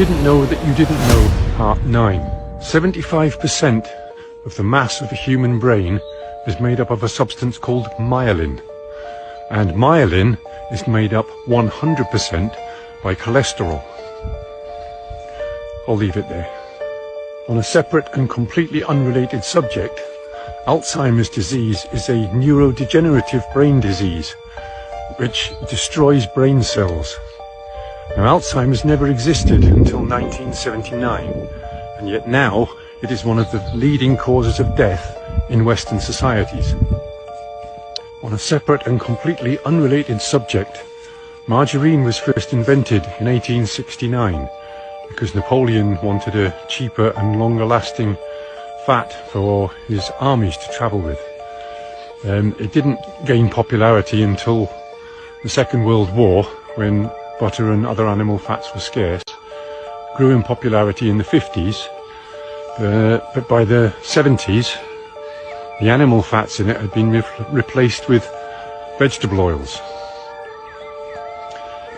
didn't know that you didn't know, part 9. 75% of the mass of a human brain is made up of a substance called myelin. And myelin is made up 100% by cholesterol. I'll leave it there. On a separate and completely unrelated subject, Alzheimer's disease is a neurodegenerative brain disease which destroys brain cells. Now, Alzheimer's never existed until 1979, and yet now it is one of the leading causes of death in Western societies. On a separate and completely unrelated subject, margarine was first invented in 1869 because Napoleon wanted a cheaper and longer lasting fat for his armies to travel with. It didn't gain popularity until the Second World War, when butter and other animal fats were scarce. Grew in popularity in the 50s, but by the 70s the animal fats in it had been replaced with vegetable oils,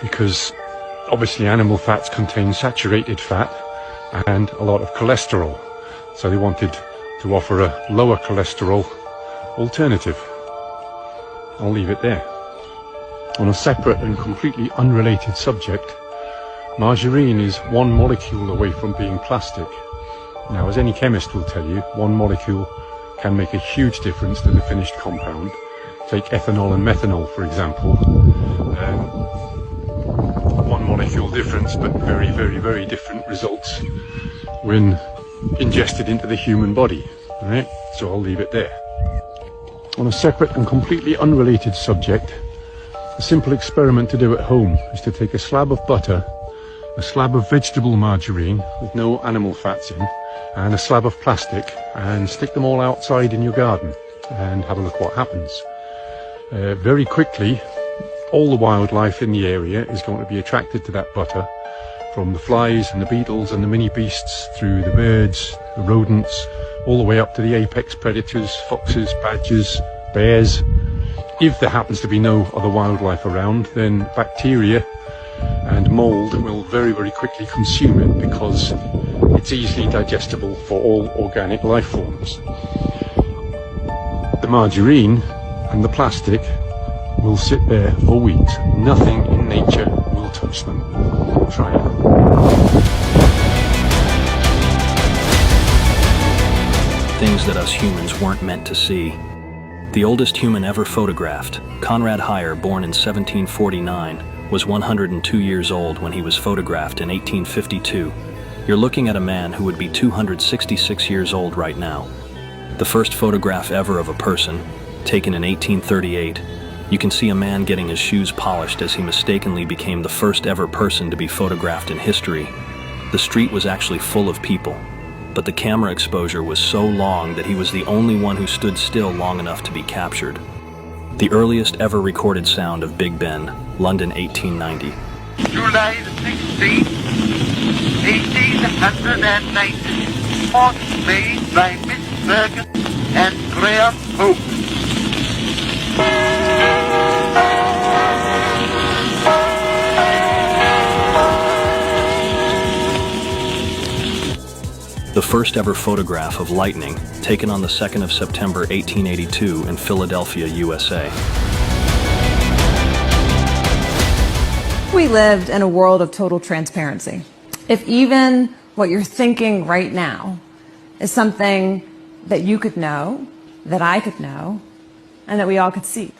because obviously animal fats contain saturated fat and a lot of cholesterol, so they wanted to offer a lower cholesterol alternative. I'll leave it there. On a separate and completely unrelated subject, margarine is one molecule away from being plastic. Now, as any chemist will tell you, one molecule can make a huge difference to the finished compound. Take ethanol and methanol, for example. One molecule difference, but very, very, very different results when ingested into the human body. Right? So I'll leave it there. On a separate and completely unrelated subject, a simple experiment to do at home is to take a slab of butter, a slab of vegetable margarine with no animal fats in, and a slab of plastic, and stick them all outside in your garden and have a look what happens. Very quickly, all the wildlife in the area is going to be attracted to that butter, from the flies and the beetles and the mini beasts, through the birds, the rodents, all the way up to the apex predators, foxes, badgers, bears. If there happens to be no other wildlife around, then bacteria and mold will very, very quickly consume it, because it's easily digestible for all organic life forms. The margarine and the plastic will sit there for weeks. Nothing in nature will touch them. Try it. Things that us humans weren't meant to see. The oldest human ever photographed, Conrad Heyer, born in 1749, was 102 years old when he was photographed in 1852. You're looking at a man who would be 266 years old right now. The first photograph ever of a person, taken in 1838, you can see a man getting his shoes polished as he mistakenly became the first ever person to be photographed in history. The street was actually full of people, but the camera exposure was so long that he was the only one who stood still long enough to be captured. The earliest ever recorded sound of Big Ben, London 1890. July the 16th, 1890, was made by Miss Ferguson and Graham Hope. The first ever photograph of lightning, taken on the 2nd of September 1882 in Philadelphia, USA. We lived in a world of total transparency. If even what you're thinking right now is something that you could know, that I could know, and that we all could see.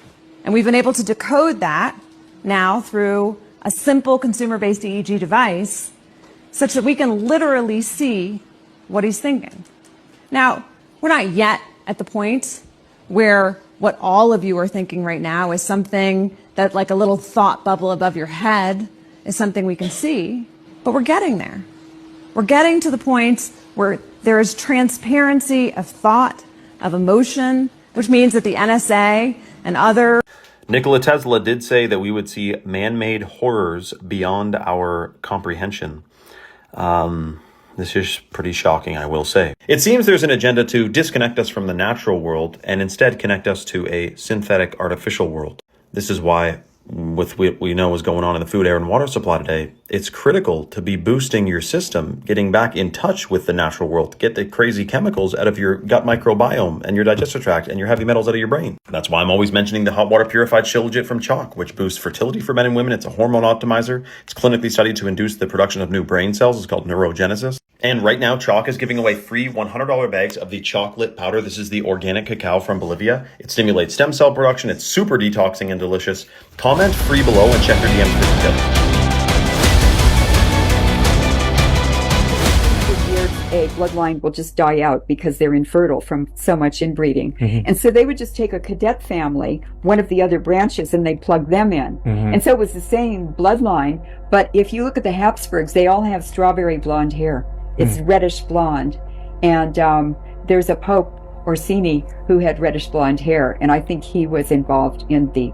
And we've been able to decode that now through a simple consumer-based EEG device, such that we can literally see what he's thinking. Now, we're not yet at the point where what all of you are thinking right now is something that, like a little thought bubble above your head, is something we can see, but we're getting there. We're getting to the point where there is transparency of thought, of emotion, which means that the NSA and other... Nikola Tesla did say that we would see man-made horrors beyond our comprehension. This is pretty shocking, I will say. It seems there's an agenda to disconnect us from the natural world and instead connect us to a synthetic artificial world. This is why with what we know is going on in the food, air, and water supply today, it's critical to be boosting your system, getting back in touch with the natural world, to get the crazy chemicals out of your gut microbiome and your digestive tract and your heavy metals out of your brain. That's why I'm always mentioning the hot water purified Shilajit from chalk, which boosts fertility for men and women. It's a hormone optimizer. It's clinically studied to induce the production of new brain cells. It's called neurogenesis. And right now, Chalk is giving away free $100 bags of the chocolate powder. This is the organic cacao from Bolivia. It stimulates stem cell production. It's super detoxing and delicious. Comment free below and check your DMs for details. A bloodline will just die out because they're infertile from so much inbreeding. And so they would just take a cadet family, one of the other branches, and they'd plug them in. And so it was the same bloodline. But if you look at the Habsburgs, they all have strawberry blonde hair. It's reddish blonde. And there's a Pope, Orsini, who had reddish blonde hair. And I think he was involved in the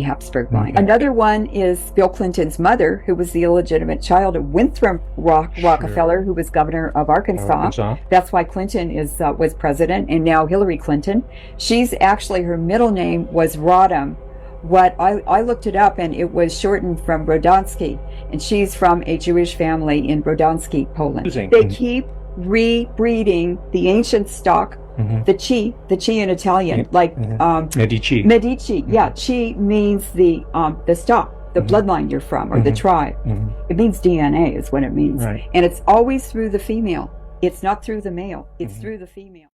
Habsburg line. Another one is Bill Clinton's mother, who was the illegitimate child of Winthrop Rockefeller, who was governor of Arkansas. That's why Clinton was president, and now Hillary Clinton. She's actually, her middle name was Rodham. What I looked it up, and it was shortened from Rodonsky, and she's from a Jewish family in Rodonsky, Poland. They keep rebreeding the ancient stock. The chi in Italian, like Medici. Yeah, chi means the stock, the bloodline you're from, or the tribe. It means DNA is what it means, and it's always through the female. It's not through the male. It's through the female.